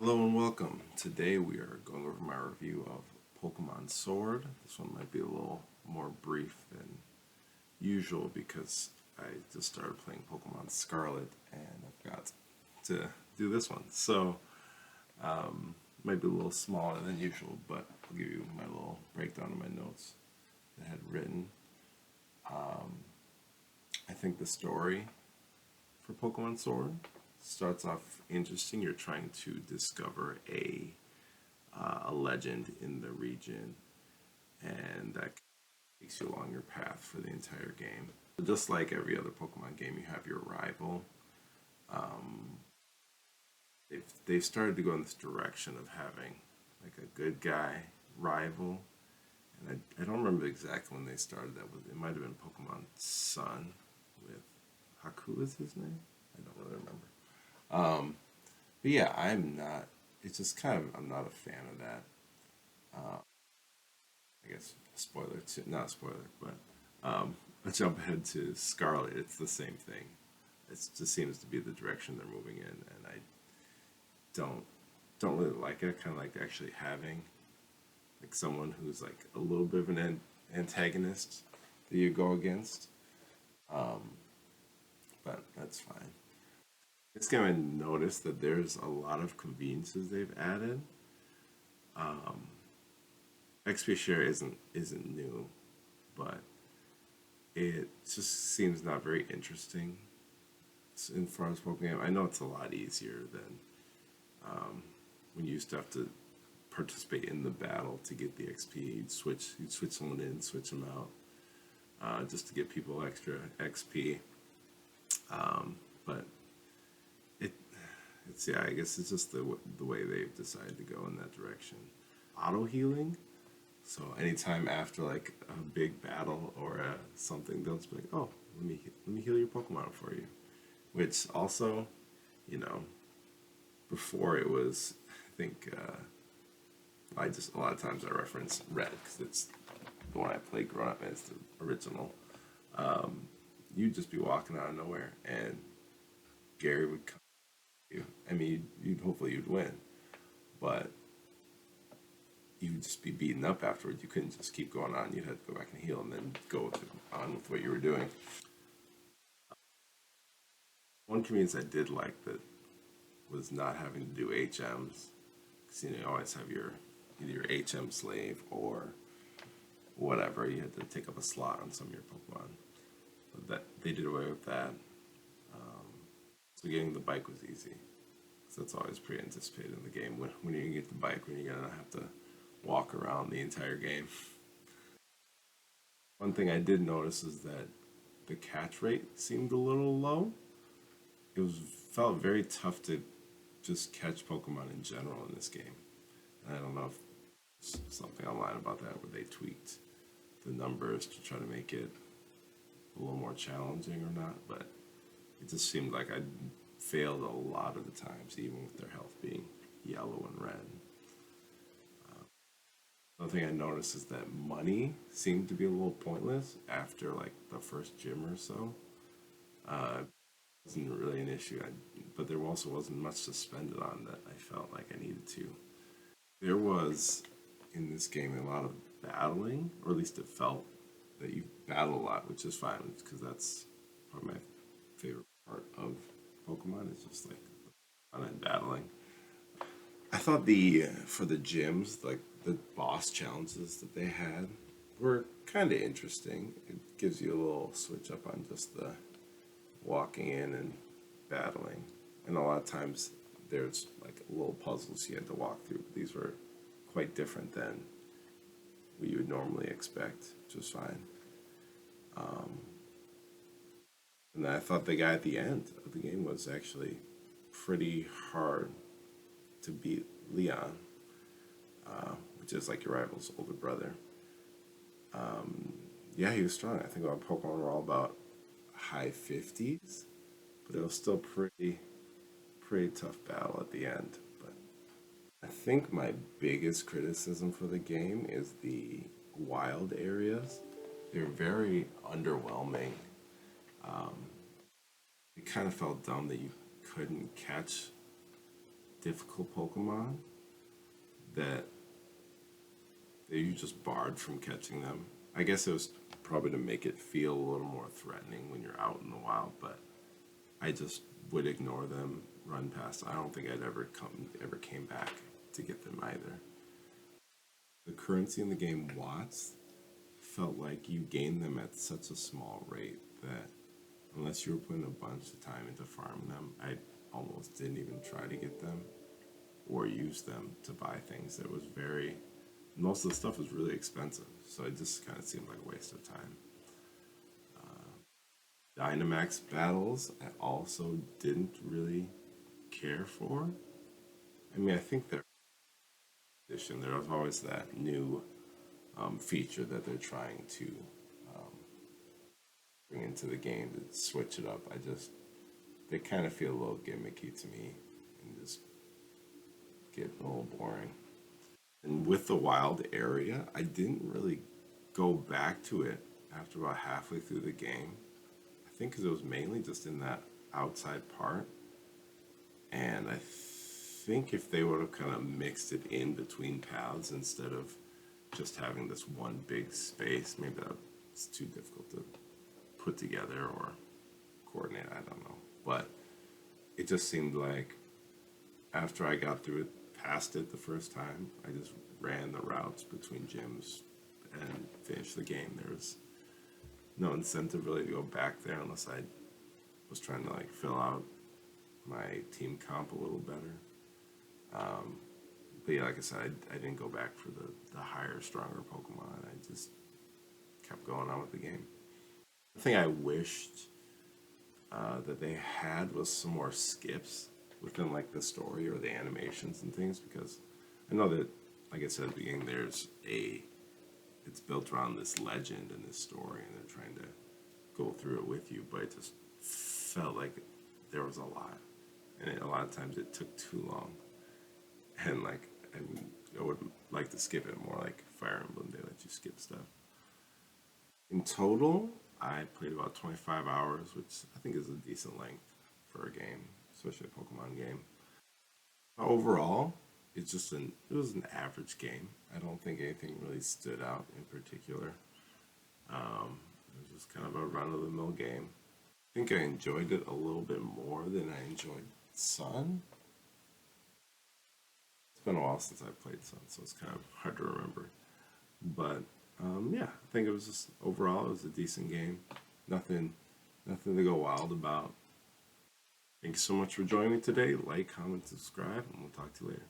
Hello and welcome. Today we are going over my review of Pokemon Sword. This one might be a little more brief than usual because I just started playing Pokemon Scarlet and I've got to do this one. Might be a little smaller than usual, but I'll give you my little breakdown of my notes that I had written. I think the story for Pokemon Sword starts off interesting. You're trying to discover a legend in the region, and that takes you along your path for the entire game. Just like every other Pokemon game, you have your rival. They've started to go in this direction of having like a good guy rival, and I don't remember exactly when they started that. It might have been Pokemon Sun with Haku is his name. I don't really remember. But yeah, I'm not. It's just kind of I'm not a fan of that. I guess spoiler to not a spoiler, but I jump ahead to Scarlet. It's the same thing. It just seems to be the direction they're moving in, and I don't don't really like it. I kind of like actually having like someone who's like a little bit of an antagonist that you go against, but that's fine. It's gonna notice that there's a lot of conveniences they've added. XP share isn't new, but it just seems not very interesting in far as Pokemon. I know it's a lot easier than when you used to have to participate in the battle to get the XP. You'd switch someone in, switch them out, just to get people extra XP. But it it's yeah, I guess it's just the way they've decided to go in that direction. Auto healing. So anytime after like a big battle or something, they'll just be like, "Oh, let me heal your Pokemon for you." Which also, you know, before it was, I think I just a lot of times I reference Red because it's the one I played growing up and it's the original. You'd just be walking out of nowhere and Gary would come to you. I mean, you'd hopefully you'd win, but you would just be beaten up afterwards. You couldn't just keep going on. You'd have to go back and heal and then on with what you were doing. One convenience I did like that was not having to do HMs. Because you always have your either your HM slave or whatever. You had to take up a slot on some of your Pokemon. But that they did away with that. So getting the bike was easy. So that's always pretty anticipated in the game. When you get the bike, when you're gonna have to walk around the entire game. One thing I did notice is that the catch rate seemed a little low. It was felt very tough to just catch Pokemon in general in this game. And I don't know if there's something online about that where they tweaked the numbers to try to make it a little more challenging or not, but it just seemed like I failed a lot of the times, even with their health being yellow and red. Another thing I noticed is that money seemed to be a little pointless after like the first gym or so. It wasn't really an issue, but there also wasn't much to spend it on that I felt like I needed to. There was in this game a lot of battling, or at least it felt that you battle a lot, which is fine because that's probably my favorite part of Pokemon is just like fun and battling. I thought the for the gyms, like the boss challenges that they had, were kind of interesting. It gives you a little switch up on just the walking in and battling, and a lot of times there's like little puzzles you had to walk through. These were quite different than what you would normally expect, which was fine. And then I thought the guy at the end of the game was actually pretty hard to beat Leon, which is like your rival's older brother. Yeah, he was strong. I think our Pokemon were all about high 50s, but it was still pretty tough battle at the end. But I think my biggest criticism for the game is the wild areas. They're very underwhelming. It kind of felt dumb that you couldn't catch difficult Pokemon that you just barred from catching them. I guess it was probably to make it feel a little more threatening when you're out in the wild, but I just would ignore them, run past. I don't think I'd ever came back to get them either. The currency in the game Watts felt like you gained them at such a small rate that unless you were putting a bunch of time into farming them, I almost didn't even try to get them or use them to buy things. It was very most of the stuff was really expensive, so it just kind of seemed like a waste of time. Dynamax battles, I also didn't really care for. I mean, I think there was always that new feature that they're trying to um, bring into the game to switch it up. They kind of feel a little gimmicky to me and just get a little boring. And with the wild area, I didn't really go back to it after about halfway through the game. I think because it was mainly just in that outside part. And I think if they would have kind of mixed it in between paths instead of just having this one big space, maybe that's too difficult to put together or coordinate. I don't know. But it just seemed like after I got through it, past it the first time, I just ran the routes between gyms and finished the game. There was no incentive really to go back there unless I was trying to like fill out my team comp a little better. But yeah, like I said, I didn't go back for the higher, stronger Pokemon. I just kept going on with the game. The thing I wished that they had was some more skips within like the story or the animations and things, because I know that, like I said at the beginning, it's built around this legend and this story, and they're trying to go through it with you, but it just felt like there was a lot, and a lot of times it took too long, and like I would like to skip it more like Fire Emblem. They let you skip stuff. In total, I played about 25 hours, which I think is a decent length for a game, especially a Pokemon game. Overall, it was an average game. I don't think anything really stood out in particular. It was just kind of a run of the mill game. I think I enjoyed it a little bit more than I enjoyed Sun. It's been a while since I played Sun, so it's kind of hard to remember. But yeah, I think it was just overall it was a decent game. Nothing, nothing to go wild about. Thank you so much for joining me today. Like, comment, subscribe, and we'll talk to you later.